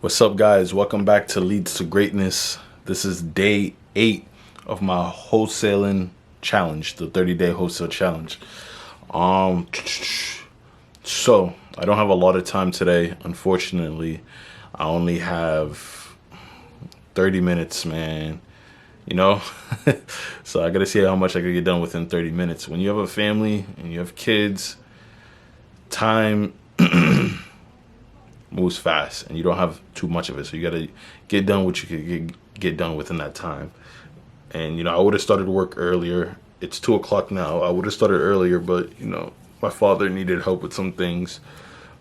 What's up, guys? Welcome back to Leads to Greatness. This is day 8 of my wholesaling challenge, the 30-day wholesale challenge. So I don't have a lot of time today, unfortunately. I only have 30 minutes, man. So I gotta see how much I can get done within 30 minutes. When you have a family and you have kids, time moves fast and you don't have too much of it, so you got to get done what you can get done within that time. And I would have started work earlier. It's 2 o'clock now. I would have started earlier, but my father needed help with some things,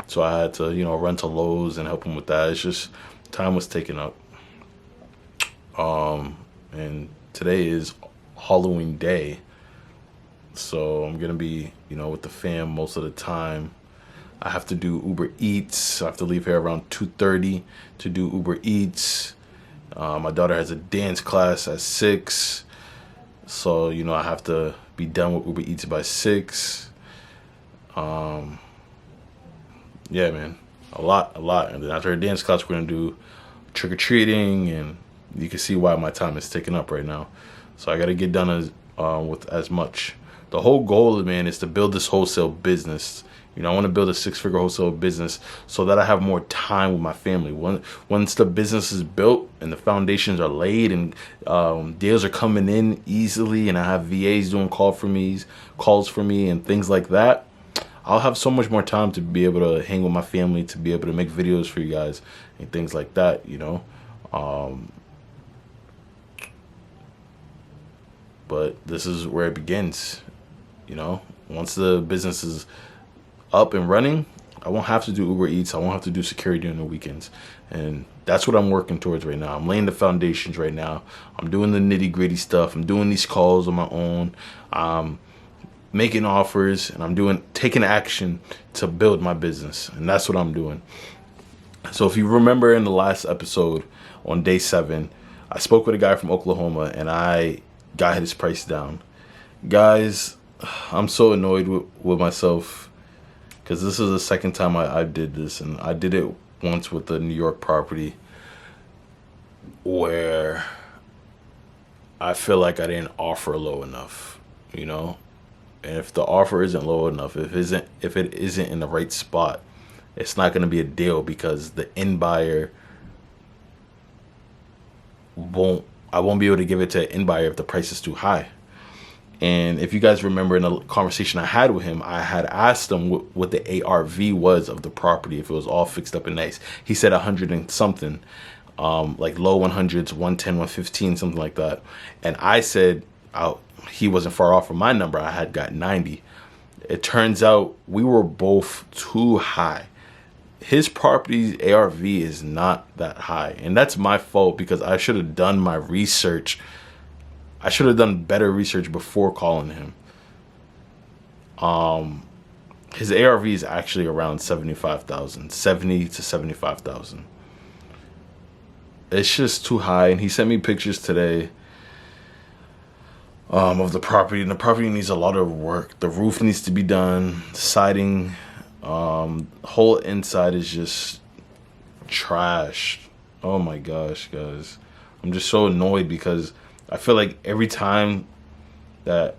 so I had to run to Lowe's and help him with that. It's just time was taken up. And today is Halloween day, so I'm gonna be with the fam most of the time. I have to do Uber Eats. I have to leave here around 2:30 to do Uber Eats. My daughter has a dance class at 6. So, I have to be done with Uber Eats by 6. Yeah, man. A lot. And then after her dance class, we're going to do trick-or-treating. And you can see why my time is taken up right now. So I got to get done with as much. The whole goal, man, is to build this wholesale business. I want to build a 6-figure wholesale business so that I have more time with my family. Once the business is built and the foundations are laid and deals are coming in easily, and I have VAs doing calls for me and things like that, I'll have so much more time to be able to hang with my family, to be able to make videos for you guys and things like that, But this is where it begins, Once the business is up and running, I won't have to do Uber Eats. I won't have to do security during the weekends. And that's what I'm working towards right now. I'm laying the foundations right now. I'm doing the nitty-gritty stuff. I'm doing these calls on my own. I'm making offers, and I'm taking action to build my business. And that's what I'm doing. So if you remember in the last episode on day 7, I spoke with a guy from Oklahoma, and I got his price down. Guys, I'm so annoyed with myself, because this is the second time I did this, and I did it once with the New York property where I feel like I didn't offer low enough, And if the offer isn't low enough, if it isn't in the right spot, it's not going to be a deal, because the end buyer I won't be able to give it to an end buyer if the price is too high. And if you guys remember in the conversation I had with him, I had asked him what the ARV was of the property, if it was all fixed up and nice. He said 100 and something, like low 100s, 110, 115, something like that. And I said he wasn't far off from my number. I had got 90. It turns out we were both too high. His property's ARV is not that high. And that's my fault, because I should have done my research. I should have done better research before calling him. His ARV is actually around 75,000, 70 to 75,000. It's just too high. And he sent me pictures today of the property, and the property needs a lot of work. The roof needs to be done, siding, whole inside is just trashed. Oh my gosh, guys. I'm just so annoyed, because I feel like every time that,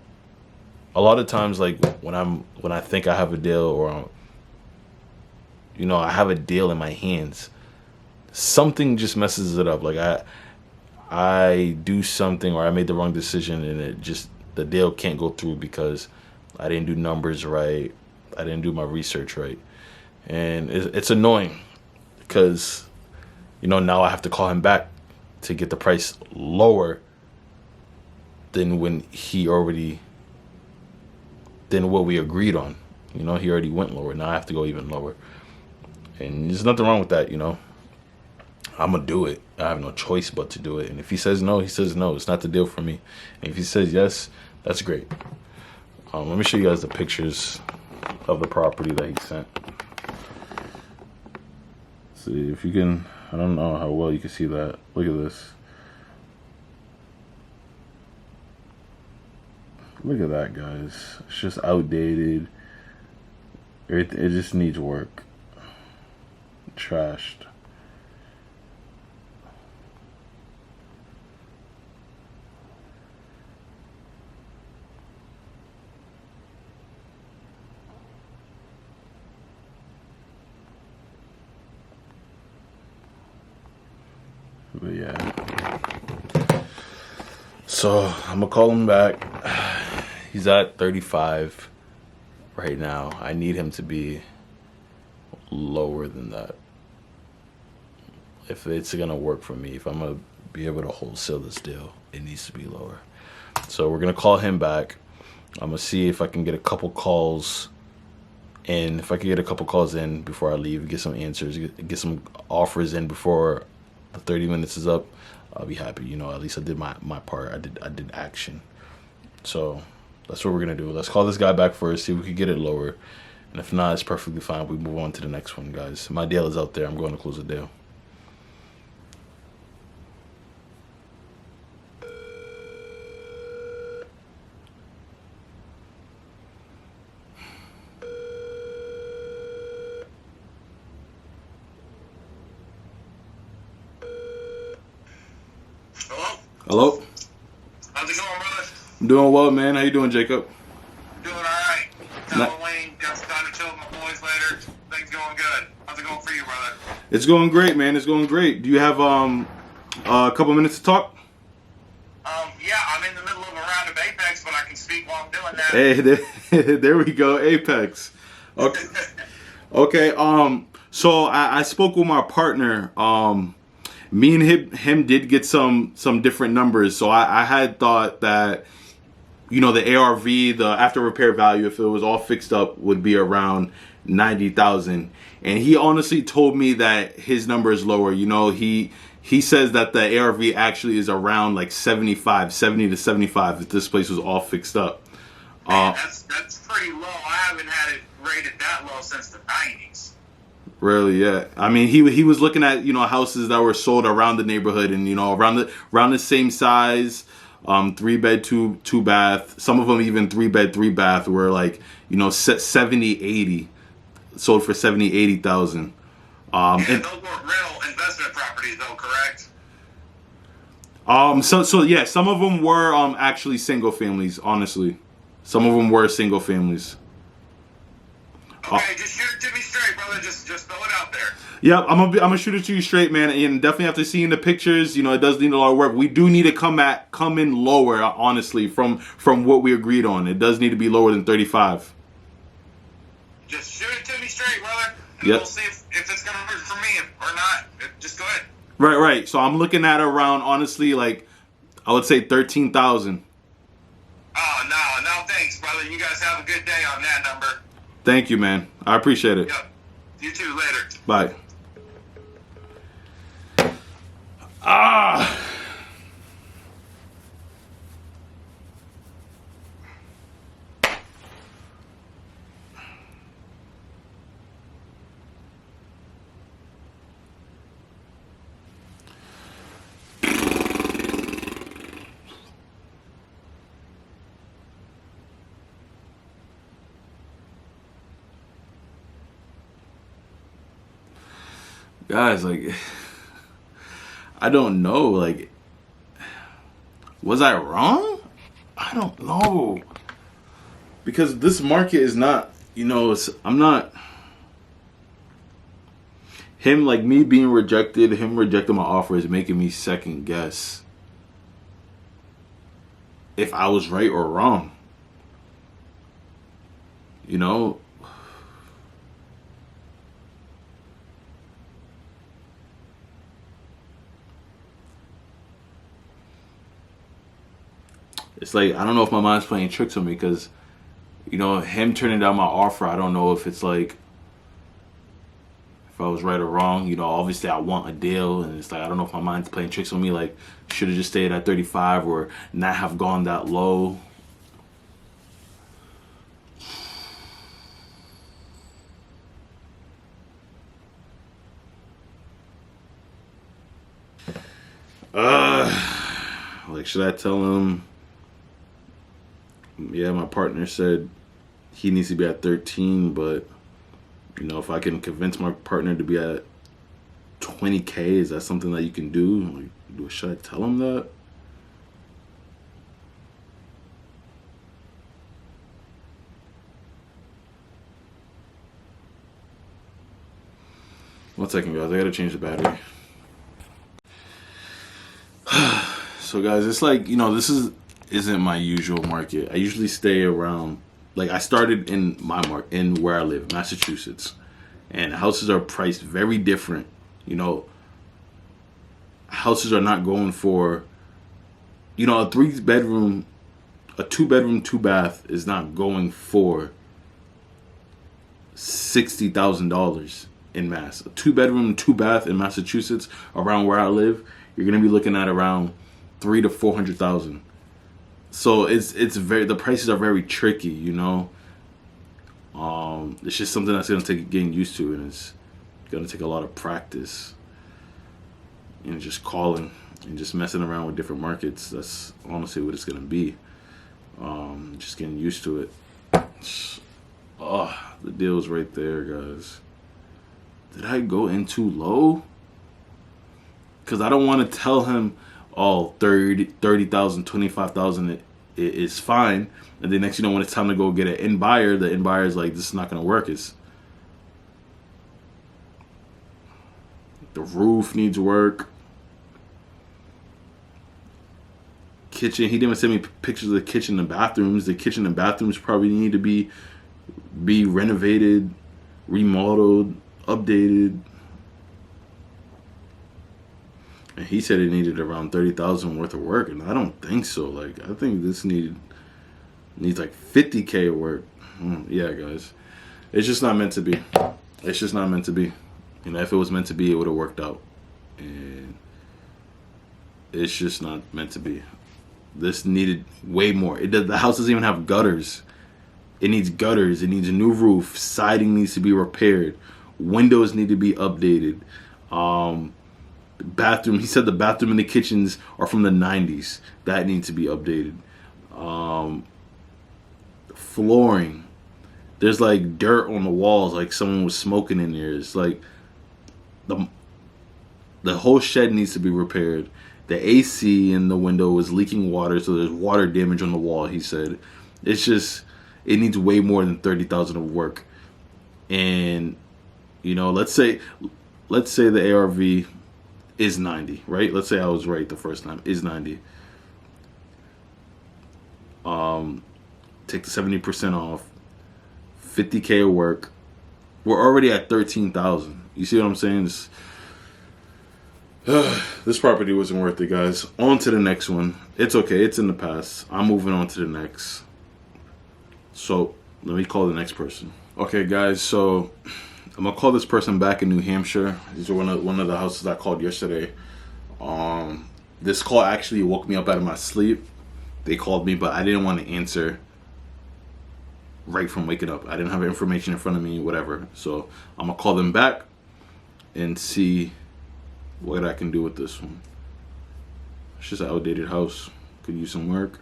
a lot of times, like when I think I have a deal, or I have a deal in my hands, something just messes it up. Like I do something, or I made the wrong decision, and the deal can't go through because I didn't do numbers right. I didn't do my research right. And it's annoying, because now I have to call him back to get the price lower than than what we agreed on. He already went lower. Now I have to go even lower. And there's nothing wrong with that, I'm going to do it. I have no choice but to do it. And if he says no, he says no. It's not the deal for me. And if he says yes, that's great. Let me show you guys the pictures of the property that he sent. See if you can. I don't know how well you can see that. Look at this. Look at that, guys. It's just outdated. It just needs work. Trashed. But yeah. So I'm gonna call him back. He's at 35 right now. I need him to be lower than that. If it's gonna work for me, if I'm gonna be able to wholesale this deal, it needs to be lower. So we're gonna call him back. I'm gonna see if I can get a couple calls in. If I can get a couple calls in before I leave, get some answers, get some offers in before the 30 minutes is up, I'll be happy. You know, at least I did my part. I did action. So that's what we're gonna do. Let's call this guy back first, see if we can get it lower. And if not, it's perfectly fine. We move on to the next one, guys. My deal is out there. I'm going to close the deal. Hello? Hello? How's it going, brother? I'm doing well, man. How you doing, Jacob? Doing alright. Halloween, got some time to chill with my boys later. Things going good. How's it going for you, brother? It's going great, man. It's going great. Do you have a couple minutes to talk? Yeah, I'm in the middle of a round of Apex, but I can speak while I'm doing that. Hey, there we go. Apex. Okay. Okay. So I spoke with my partner. Me and him did get some different numbers. So I had thought that, you know, the ARV, the after repair value, if it was all fixed up, would be around 90,000. And he honestly told me that his number is lower. You know, he says that the ARV actually is around like 70 to 75 if this place was all fixed up. Man, that's pretty low. I haven't had it rated that low since the 90s. Really, yeah. I mean, he was looking at, you know, houses that were sold around the neighborhood and, you know, around the same size, 3-bed, 2-bath. Some of them even 3-bed, 3-bath were like, you know, 70, 80, sold for 70, 80,000. And those were rental investment properties, though, correct? So yeah, some of them were actually single families. Honestly, some of them were single families. Okay, just shoot it to me straight, brother. Just throw it out there. Yep, I'm gonna shoot it to you straight, man. And definitely after seeing the pictures, you know, it does need a lot of work. We do need to come in lower, honestly, from what we agreed on. It does need to be lower than 35. Just shoot it to me straight, brother. And Yep. we'll see if it's gonna work for me or not. Just go ahead. Right. So I'm looking at around, honestly, like I would say 13,000. Oh, no, thanks, brother. You guys have a good day on that number. Thank you, man. I appreciate it. Yep. You too, later. Bye. Guys, like, I don't know, like, was I wrong? I don't know. Because this market is not, you know, I'm not, him, like, me being rejected, him rejecting my offer is making me second guess if I was right or wrong. You know? It's like, I don't know if my mind's playing tricks on me because, you know, him turning down my offer, I don't know if it's like, if I was right or wrong. You know, obviously I want a deal, and it's like, I don't know if my mind's playing tricks on me, like, should have just stayed at 35 or not have gone that low. Like, should I tell him? Yeah, my partner said he needs to be at 13, but, you know, if I can convince my partner to be at 20K, is that something that you can do? Like, should I tell him that? One second, guys. I gotta change the battery. So guys, it's like, this isn't my usual market. I usually stay around, like, I started in my market in where I live, Massachusetts, and houses are priced very different. Houses are not going for, a 3-bedroom, a 2-bedroom, 2-bath is not going for $60,000 in Mass. A 2-bedroom, 2-bath in Massachusetts, around where I live, you're gonna be looking at around $300,000 to $400,000. So the prices are very tricky. It's just something that's gonna take getting used to, and it's gonna take a lot of practice and just calling and just messing around with different markets. That's honestly what it's gonna be. Just getting used to it. Oh, the deal's right there, guys. Did I go in too low? Because I don't want to tell him, oh, 30,000, 25,000 is fine. And then next, when it's time to go get an end buyer, the end buyer is like, this is not going to work. The roof needs work. Kitchen, he didn't send me pictures of the kitchen and bathrooms. The kitchen and bathrooms probably need to be renovated, remodeled, updated. And he said it needed around 30,000 worth of work, and I don't think so. Like, I think this needs like 50K of work. Yeah, guys, it's just not meant to be. It's just not meant to be. If it was meant to be, it would have worked out, and it's just not meant to be. This needed way more. The house doesn't even have gutters. It needs gutters. It needs a new roof. Siding needs to be repaired. Windows need to be updated. Bathroom. He said the bathroom and the kitchens are from the 90s. That needs to be updated. Flooring. There's like dirt on the walls, like someone was smoking in there. It's like the whole shed needs to be repaired. The AC in the window is leaking water, so there's water damage on the wall, he said. It's just, it needs way more than 30,000 of work. And, let's say the ARV is 90, right? Let's say I was right the first time, is 90. Take the 70% off, 50K of work. We're already at 13,000. You see what I'm saying? This property wasn't worth it, guys. On to the next one. It's okay. It's in the past. I'm moving on to the next. So let me call the next person. Okay, guys. So I'm gonna call this person back in New Hampshire. These are one of the houses I called yesterday. This call actually woke me up out of my sleep. They called me, but I didn't want to answer right from waking up. I didn't have information in front of me, whatever. So I'm gonna call them back and see what I can do with this one. It's just an outdated house. Could use some work.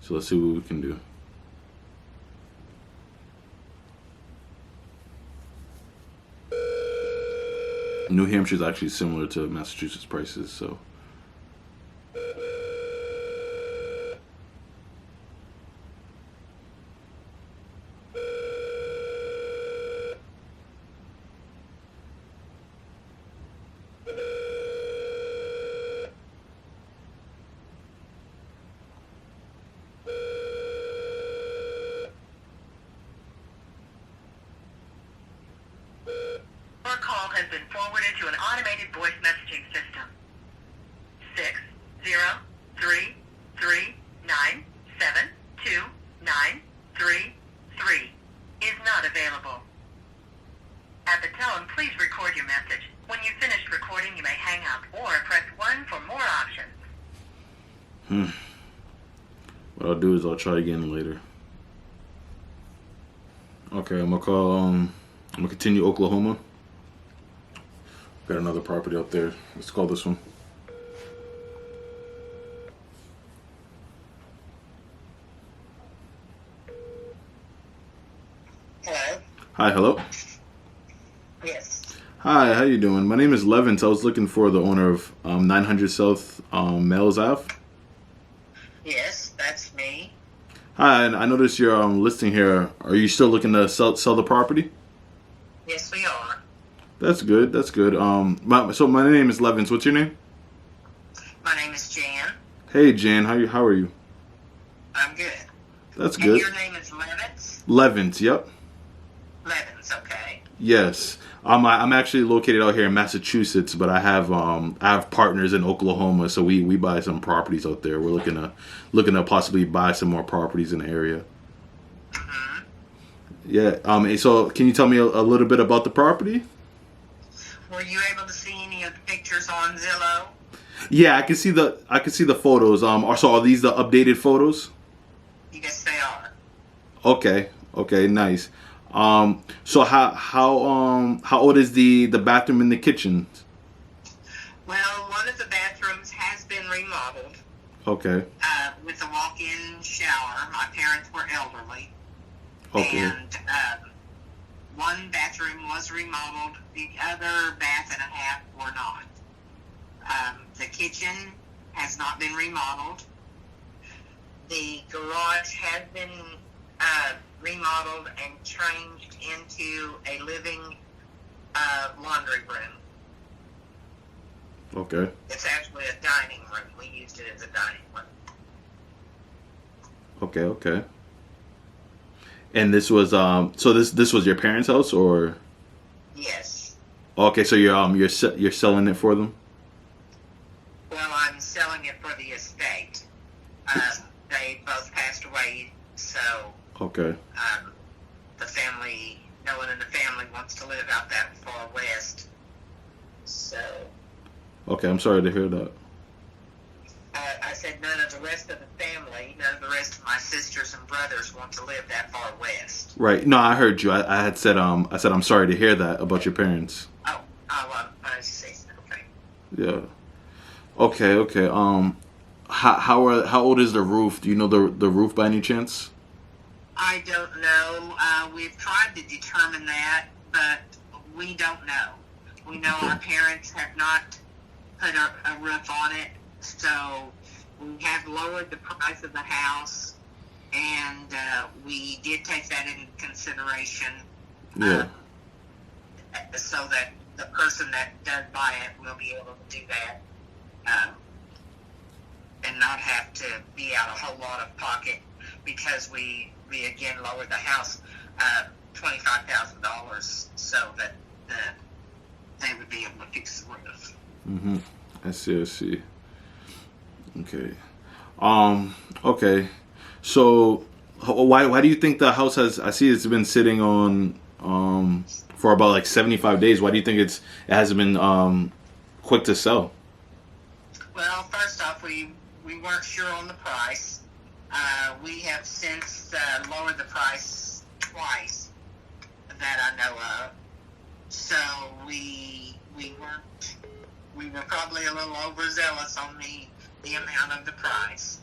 So let's see what we can do. New Hampshire is actually similar to Massachusetts prices, so. Your call has been forwarded to an automated voice messaging system. 603397293 is not available. At the tone, please record your message. When you've finished recording, you may hang up or press 1 for more options. What I'll do is I'll try again later. Okay, I'm gonna continue Oklahoma. Got another property up there. Let's call this one. Hello? Hi, hello. Yes. Hi, how you doing? My name is Levins. I was looking for the owner of 900 South Mel's Ave. Yes, that's me. Hi, and I noticed your listing here. Are you still looking to sell the property? Yes, we are. That's good. That's good. So my name is Levins. What's your name? My name is Jan. Hey, Jan, how are you? I'm good. That's And good. your name is Levitz? Levins, yep. Levitz, okay. Yes. I'm actually located out here in Massachusetts, but I have partners in Oklahoma, so we buy some properties out there. We're looking to possibly buy some more properties in the area. Hmm. Yeah. And so can you tell me a little bit about the property? Were you able to see any of the pictures on Zillow? Yeah, I can see the photos. Are these the updated photos? Yes, they are. Okay. Okay. Nice. So how old is the bathroom and the kitchen? Well, one of the bathrooms has been remodeled Okay. with a walk-in shower. My parents were elderly. Okay. And one bathroom was remodeled. The other bath and a half were not. The kitchen has not been remodeled. The garage has been remodeled and changed into a living laundry room. Okay. It's actually a dining room. We used it as a dining room. Okay. Okay. And this was so this was your parents' house, or Yes. okay, so you're selling it for them? Well, I'm selling it for the estate. They both passed away, so Okay. the family, no one in the family wants to live out that far west. So Okay, I'm sorry to hear that. I said none of the rest of the family, none of the rest of my sisters and brothers want to live that far west. Right. No, I heard you. I had said I said I'm sorry to hear that about your parents. I see. Okay. Yeah. Okay. Okay. How old is the roof? Do you know the roof by any chance? I don't know. We've tried to determine that, but we don't know. We know Okay. our parents have not put a roof on it, so we have lowered the price of the house, and we did take that into consideration. Yeah. So that the person that does buy it will be able to do that, and not have to be out a whole lot of pocket, because we again lowered the house $25,000 so that they would be able to fix the roof. Mm-hmm. I see. I see. Okay. Okay. So, why do you think the house has? I see it's been sitting on for about like 75 days. Why do you think it hasn't been quick to sell? Well, first off, we weren't sure on the price. We have since lowered the price twice that I know of. So we were probably a little overzealous on the amount of the price.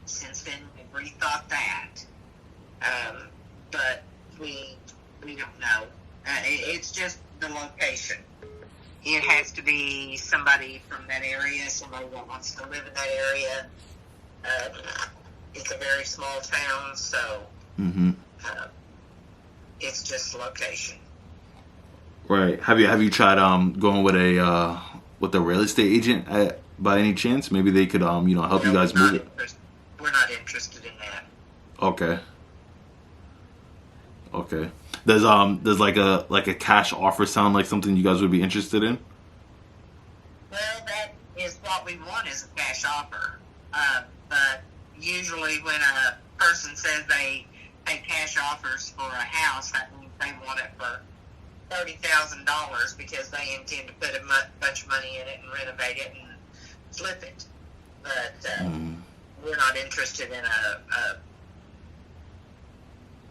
Since then, we've rethought that. But we don't know. It's just the location. It has to be somebody from that area, somebody that wants to live in that area. It's a very small town, so Mm-hmm. it's just location. Right. Have you tried going with a real estate agent by any chance? Maybe they could help you guys move it. We're not interested in that. Okay. Okay. Does like a cash offer sound like something you guys would be interested in? Well, that is what we want, is a cash offer. But usually when a person says they pay cash offers for a house, that means they want it for $30,000 because they intend to put a bunch of money in it and renovate it and flip it. But we're not interested in a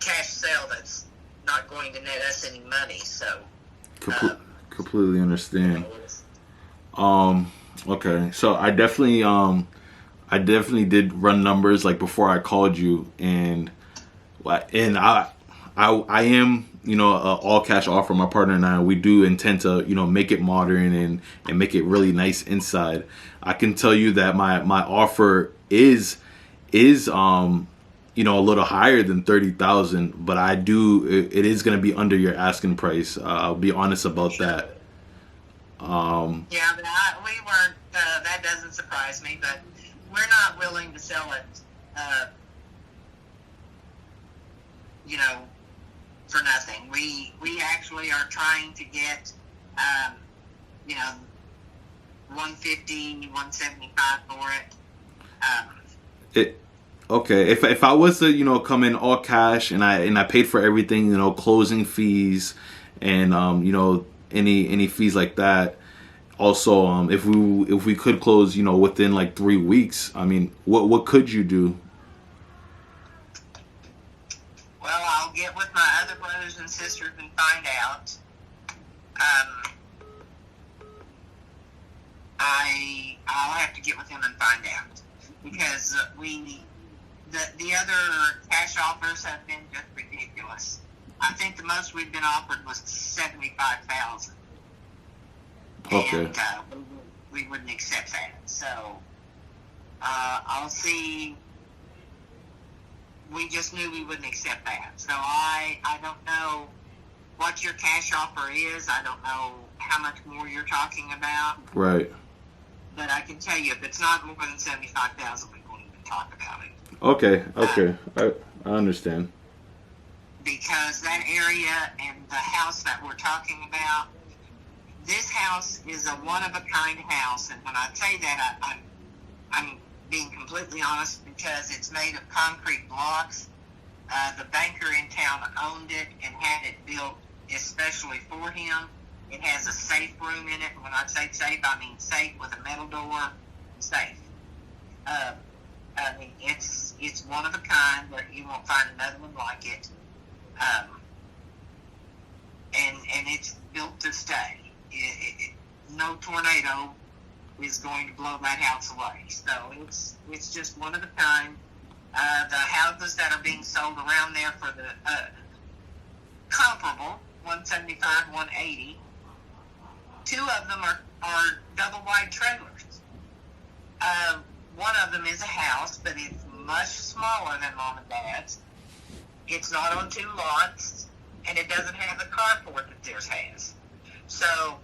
cash sale that's not going to net us any money. So Completely understand. Okay, so I definitely did run numbers like before I called you, and I am a all cash offer. My partner and I, we do intend to make it modern and make it really nice inside. I can tell you that my offer is a little higher than 30,000, but it is going to be under your asking price. I'll be honest about that. yeah, but we weren't that doesn't surprise me, but we're not willing to sell it, you know, for nothing. We actually are trying to get, you know, 150, 175 for it. Okay. If I was to, you know, come in all cash and I paid for everything, you know, closing fees and you know, any fees like that. Also, if we could close, you know, within like 3 weeks, I mean, what could you do? Well, I'll get with my other brothers and sisters and find out. I'll have to get with him and find out, because the other cash offers have been just ridiculous. I think the most we've been offered was 75,000. Okay. And we wouldn't accept that. So I'll see. We just knew we wouldn't accept that. So I don't know what your cash offer is. I don't know how much more you're talking about. Right. But I can tell you, if it's not more than 75,000, we won't even talk about it. Okay. I understand. Because that area and the house that we're talking about, this house is a one-of-a-kind house. And when I say that, I'm being completely honest, because it's made of concrete blocks. The banker in town owned it and had it built especially for him. It has a safe room in it. When I say safe, I mean safe with a metal door, safe. I mean, it's one of a kind, but you won't find another one like it. And it's built to stay. No tornado is going to blow that house away. So it's just one of a kind. The houses that are being sold around there for the comparable 175, 180. 2 of them are double wide trailers. One of them is a house, but it's much smaller than Mom and Dad's. It's not on 2 lots, and it doesn't have the carport that theirs has. So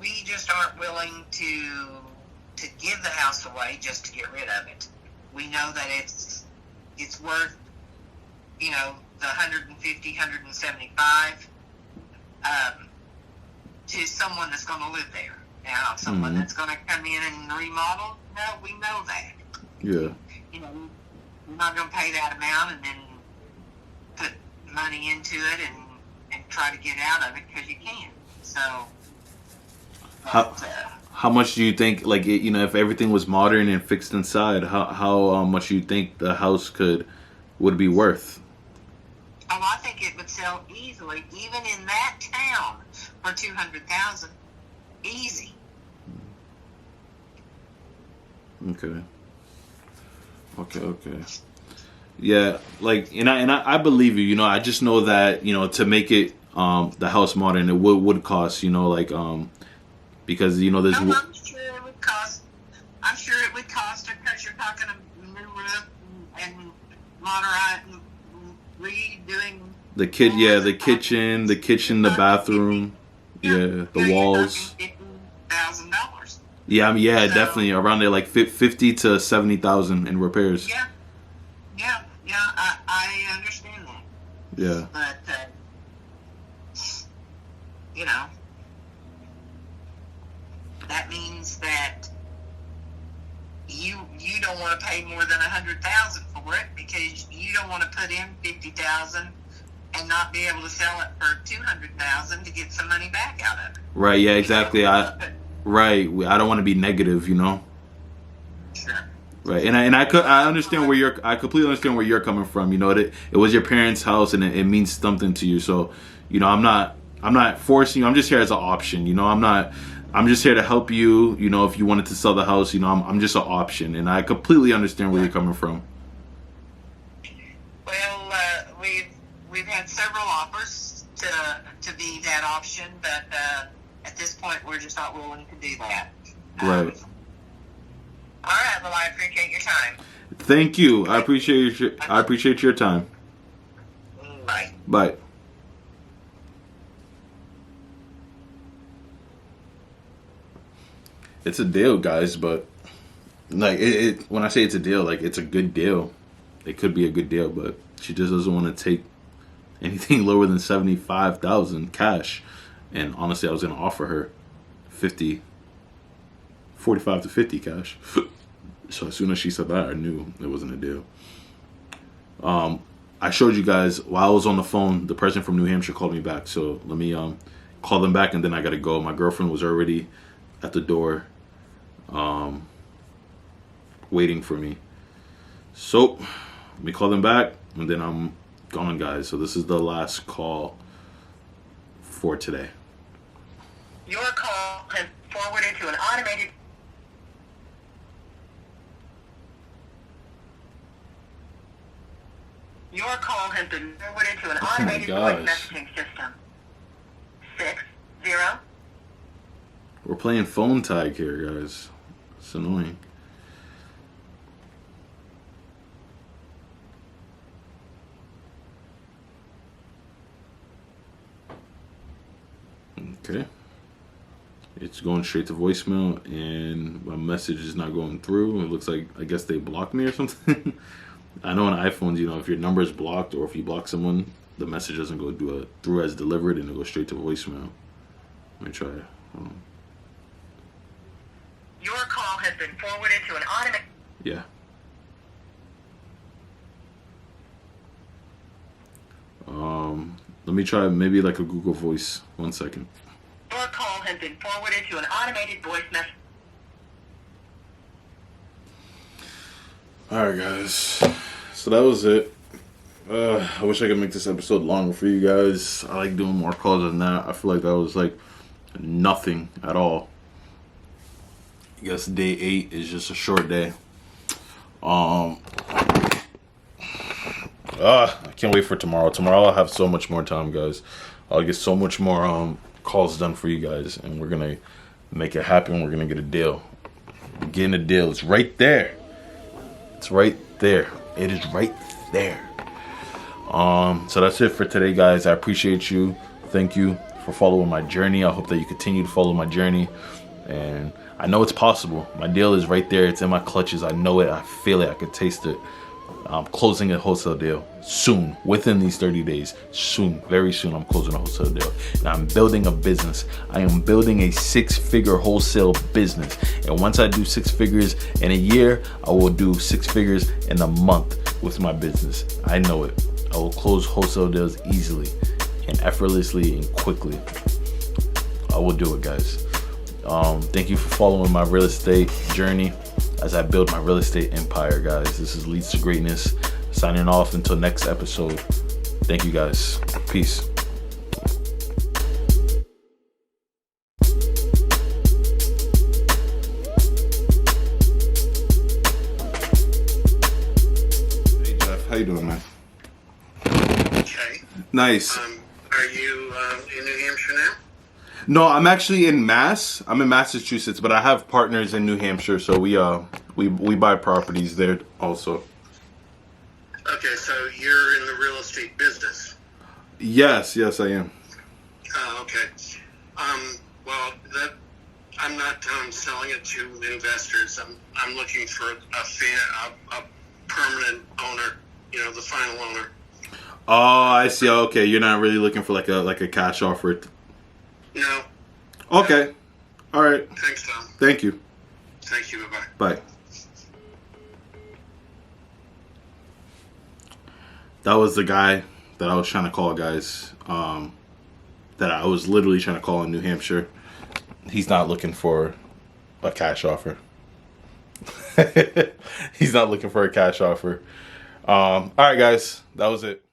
we just aren't willing to give the house away just to get rid of it. We know that it's worth, you know, the 150, 175 to someone that's going to live there. Now, someone that's going to come in and remodel, no, we know that. Yeah. You know, we're not going to pay that amount and then put money into it and try to get out of it, because you can't. So, how much do you think, like, you know, if everything was modern and fixed inside, how much do you think the house would be worth? Oh, I think it would sell easily, even in that town, for 200,000, easy. Okay. Yeah, like, and I believe you. You know, I just know that, you know, to make it the house modern, it would cost, you know, like because, you know, there's. No, I'm sure it would cost. I'm sure it would cost, because you're talking a new roof and modern redoing the kitchen, the bathroom, the walls. $50,000. Yeah, I mean, So, definitely around there, like 50 to 70,000 in repairs. Yeah, I understand that. Yeah. But you know, that means that you don't want to pay more than 100,000 for it, because you don't want to put in 50,000 and not be able to sell it for 200,000 to get some money back out of it. Right. Yeah. Exactly. Right. I don't want to be negative. You know. Sure. Right. And I understand I completely understand where you're coming from. You know, it was your parents' house and it means something to you. So, you know, I'm not forcing you. I'm just here as an option. You know, I'm just here to help you. You know, if you wanted to sell the house, you know, I'm just an option, and I completely understand where you're coming from. Well, we've had several offers to be that option, but at this point, we're just not willing to do that. Right. All right. Well, I appreciate your time. Thank you. I appreciate your time. Bye. Bye. it's a deal, guys. But like when I say it's a deal, like it's a good deal. It could be a good deal, but she just doesn't want to take anything lower than 75,000 cash. And honestly, I was gonna offer her 45 to 50 cash. So as soon as she said that, I knew it wasn't a deal. I showed you guys while I was on the phone, the person from New Hampshire called me back. So let me call them back, and then I gotta go. My girlfriend was already at the door waiting for me. So let me call them back, and then I'm gone, guys. So this is the last call for today. Your call has forwarded to an automated... Your call has been forwarded to an automated voice messaging system. 60. We're playing phone tag here, guys. It's annoying. Okay. It's going straight to voicemail, and my message is not going through. It looks like, I guess they blocked me or something. I know on iPhones, you know, if your number is blocked or if you block someone, the message doesn't go through as delivered, and it goes straight to voicemail. Let me try it. Your call has been forwarded to an automated... Yeah. Let me try maybe like a Google Voice. 1 second. Your call has been forwarded to an automated voice message. Alright, guys. So that was it. I wish I could make this episode longer for you guys. I like doing more calls than that. I feel like that was like nothing at all. I guess day 8 is just a short day. I can't wait for tomorrow. Tomorrow I'll have so much more time, guys. I'll get so much more calls done for you guys, and we're gonna make it happen. We're gonna get a deal. We're getting a deal. It's right there. It's right there. It is right there. So that's it for today, guys. I appreciate you. Thank you for following my journey. I hope that you continue to follow my journey, and I know it's possible. My deal is right there. It's in my clutches. I know it. I feel it. I can taste it. I'm closing a wholesale deal soon, within these 30 days. Soon, very soon, I'm closing a wholesale deal. And I'm building a business. I am building a 6-figure wholesale business. And once I do 6 figures in a year, I will do 6 figures in a month with my business. I know it. I will close wholesale deals easily and effortlessly and quickly. I will do it, guys. Thank you for following my real estate journey as I build my real estate empire, guys. This is Leads to Greatness. Signing off until next episode. Thank you, guys. Peace. Hey, Jeff. How you doing, man? Okay. Nice. Are you in New Hampshire now? No, I'm actually in Mass. I'm in Massachusetts, but I have partners in New Hampshire, so we buy properties there also. Okay, so you're in the real estate business. Yes, I am. Okay. Well, I'm not selling it to investors. I'm looking for a permanent owner. You know, the final owner. Oh, I see. Okay, you're not really looking for like a cash offer. No. Okay. All right. Thanks, Tom. Thank you. Thank you. Bye-bye. Bye. That was the guy that I was trying to call, guys. That I was literally trying to call in New Hampshire. He's not looking for a cash offer. He's not looking for a cash offer. All right, guys. That was it.